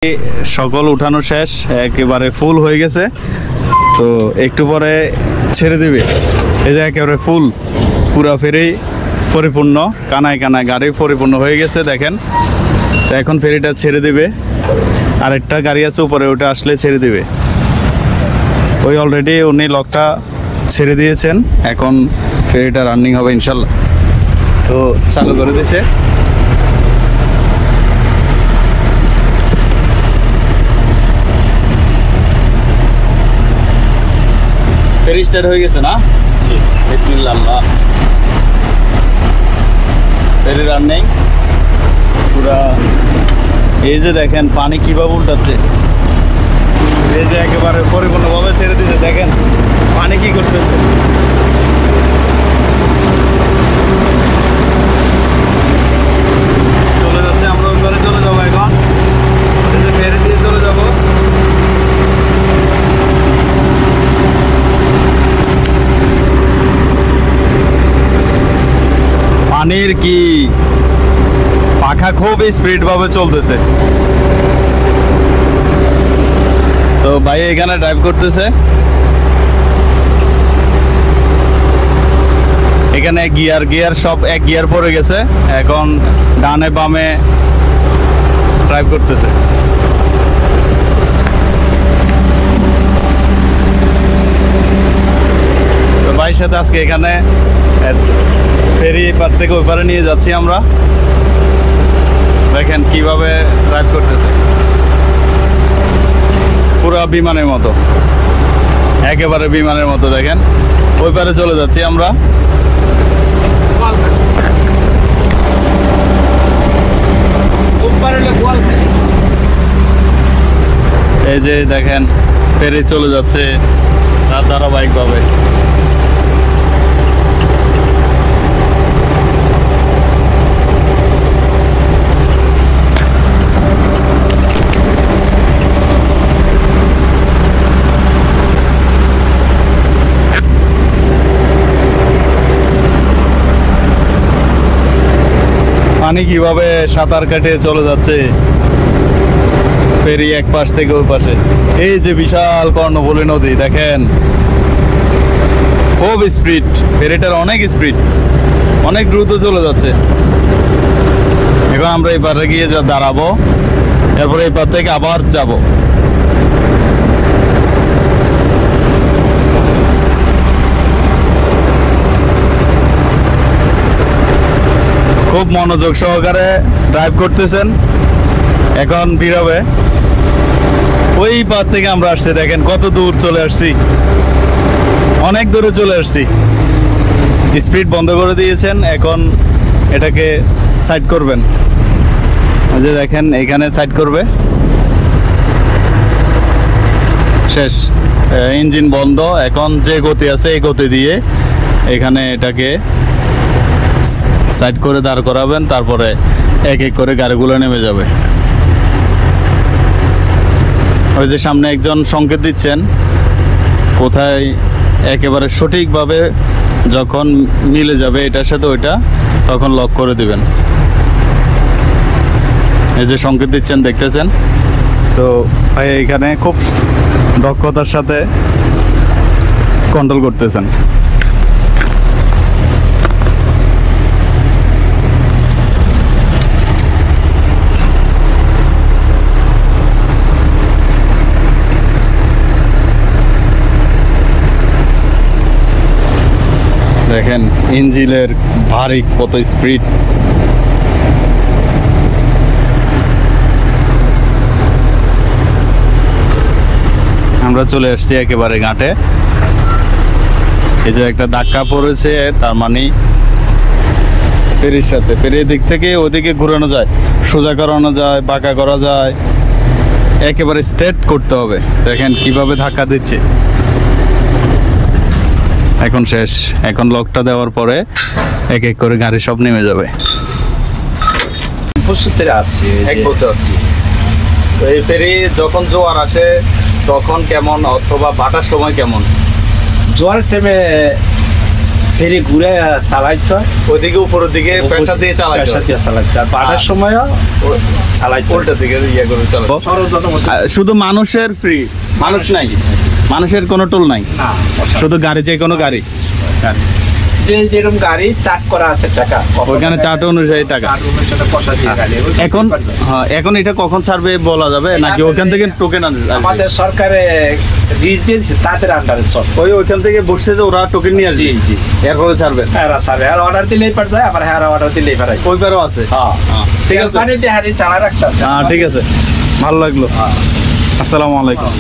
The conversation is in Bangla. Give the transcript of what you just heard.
সকল উঠানো শেষ, একেবারে ফুল হয়ে গেছে। তো একটু পরে ছেড়ে দিবে। এই যে একেবারে ফুল, পুরা ফেরি পরিপূর্ণ, কানায় কানায় গাড়ি পরিপূর্ণ হয়ে গেছে দেখেন। তো এখন ফেরিটা ছেড়ে দিবে। আরেকটা গাড়ি আছে উপরে, ওটা আসলে ছেড়ে দিবে। ওই অলরেডি উনি লকটা ছেড়ে দিয়েছেন, এখন ফেরিটা রানিং হবে ইনশাল্লাহ। তো চালু করে দিয়েছে। ফেরি স্টার্ট হয়ে গেছে না? জি, বিসমিল্লাহ। ফেরি রানিং পুরা। এই যে দেখেন পানি কিভাবে উল্টাচ্ছে, এই যে একেবারে পরিপূর্ণভাবে ছেড়ে দিতে দেখেন পানি কি করতেছে। চলে যাচ্ছে, আমরা ওইবারে চলে যাবো এখন। এই যে ফেরি দিয়ে চলে যাবো। পানির কি পাখা খুব স্পিড ভাবে চলতেছে। তো ভাই এখানে ড্রাইভ করতেছে। এখানে গিয়ার সব এক গিয়ার পড়ে গেছে, এখন ডানে বামে ড্রাইভ করতেছে। তো ভাইয়ের সাথে আজকে এখানে ফেরি পার থেকে ওই পারে নিয়ে যাচ্ছি আমরা। দেখেন কিভাবে ড্রাইভ করতেছে, পুরা বিমানের মতো, একেবারে বিমানের মতো। দেখেন ওই পারে চলে যাচ্ছি আমরা। এই যে দেখেন ফেরি চলে যাচ্ছে তার ধারাবাহিকভাবে। পানি কিভাবে সাঁতার কাটে চলে যাচ্ছে ফেরি এক পাশ থেকে ওই পাশে। এই যে বিশাল কর্ণফুলী নদী দেখেন, খুব স্পিড, ফেরিটার অনেক স্পিড, অনেক দ্রুত চলে যাচ্ছে। এখন আমরা এই পারে গিয়ে দাঁড়াবো, এরপরে এই পার থেকে আবার যাব। খুব মনোযোগ সহকারে ড্রাইভ করতেছেন। এখন বেরোবে। ওই পার থেকে আমরা আসছি, দেখেন কত দূর চলে আসছি, অনেক দূরে চলে আসছি। স্পিড বন্ধ করে দিয়েছেন, এখন এটাকে সাইড করবেন। এই যে দেখেন এখানে সাইড করবে, শেষ। ইঞ্জিন বন্ধ। এখন যে গতি আছে এই গতি দিয়ে এখানে এটাকে সাইড করে দাঁড় করাবেন, তারপরে এক এক করে গাড়িগুলো নেমে যাবে। ওই যে সামনে একজন সংকেত দিচ্ছেন কোথায়, একেবারে সঠিকভাবে যখন মিলে যাবে এটার সাথে ওইটা, তখন লক করে দিবেন। এই যে সংকেত দিচ্ছেন দেখতেছেন। তো ভাই এখানে খুব দক্ষতার সাথে কন্ট্রোল করতেছেন। দেখেন ইঞ্জিনের ভারী কত স্পিড। আমরা চলে আসছি একেবারে ঘাটে। এই যে একটা ধাক্কা পড়েছে, তার মানে ফেরির সাথে, ফেরির দিক থেকে ওদিকে ঘুরানো যায়, সোজা করানো যায়, বাঁকা করা যায়, একেবারে স্ট্রেট করতে হবে। দেখেন কিভাবে ধাক্কা দিচ্ছে। এখন শেষ। এখন লকটা দেওয়ার পরে এক এক করে গাড়ি সব নেমে যাবে। এক বছর। তো এই ফেরি যখন জোয়ার আসে তখন কেমন, অথবা ভাটার সময় কেমন? জোয়ারের টাইমে ফেরি ঘুরে চালাইতে হয়, ওইদিকে উপরের দিকে প্রেসার দিয়ে চালাইতে প্রেসার হয়। দিয়ে চালাইতে হয়। বাটার সময়ও চালাইতে হয়। উল্টা দিকে ইয়ে করে চালাবো। শুধু মানুষের ফ্রি, মানুষ নাই, মানুষের কোনো টোল নাই, না, শুধু গাড়ি, যে কোনো গাড়ি, যে যেরকম গাড়ি চার্ট করা আছে টাকা, ওইখানে চার্ট অনুযায়ী টাকা। চার্ট অনুসারে পয়সা দিয়ে গাড়ি। এখন হ্যাঁ, এখন এটা কখন ছাড়বে বলা যাবে নাকি ওখান থেকে টোকেন আনবে? আমাদের সরকারে রিজ দিয়েছে তাদের আন্ডারে সব। ওইখান থেকে বসছে যে ওরা টোকেন নিয়ে আসবে, জি জি, এরপরে ছাড়বে। হ্যাঁ স্যার, আর অর্ডার দিলেই পার যায়, আবার হ্যাঁ অর্ডার দিলেই পারাই। ওই পারেও আছে। হ্যাঁ ঠিক আছে, পানিতে হারি চালা রাখতেছে। হ্যাঁ ঠিক আছে, ভালো লাগলো। আসসালামু আলাইকুম।